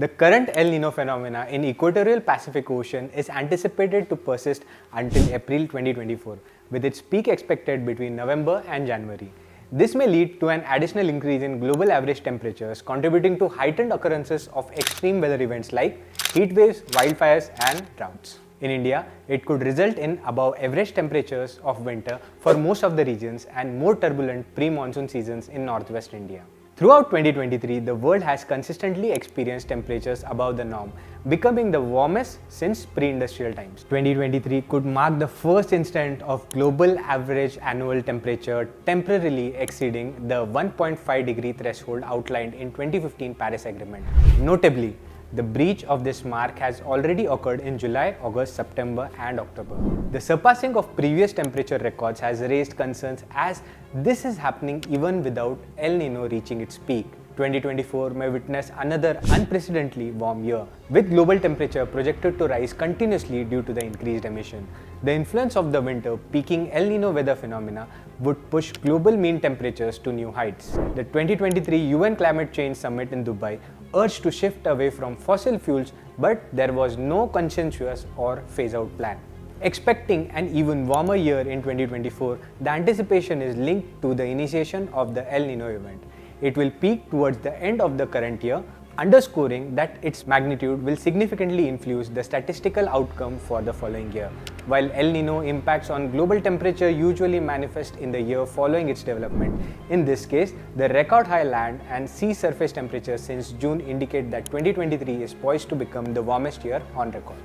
The current El Nino phenomena in equatorial Pacific Ocean is anticipated to persist until April 2024, with its peak expected between November and January. This may lead to an additional increase in global average temperatures, contributing to heightened occurrences of extreme weather events like heat waves, wildfires, and droughts. In India, it could result in above average temperatures of winter for most of the regions and more turbulent pre-monsoon seasons in northwest India. Throughout 2023, the world has consistently experienced temperatures above the norm, becoming the warmest since pre-industrial times. 2023 could mark the first instance of global average annual temperature temporarily exceeding the 1.5 degree threshold outlined in 2015 Paris Agreement. Notably, the breach of this mark has already occurred in July, August, September and October. The surpassing of previous temperature records has raised concerns as this is happening even without El Nino reaching its peak. 2024 may witness another unprecedentedly warm year, with global temperature projected to rise continuously due to the increased emission. The influence of the winter peaking El Nino weather phenomena would push global mean temperatures to new heights. The 2023 UN Climate Change Summit in Dubai urged to shift away from fossil fuels, but there was no consensus or phase-out plan. Expecting an even warmer year in 2024, the anticipation is linked to the initiation of the El Nino event. It will peak towards the end of the current year, underscoring that its magnitude will significantly influence the statistical outcome for the following year. While El Nino impacts on global temperature usually manifest in the year following its development, in this case, the record high land and sea surface temperatures since June indicate that 2023 is poised to become the warmest year on record.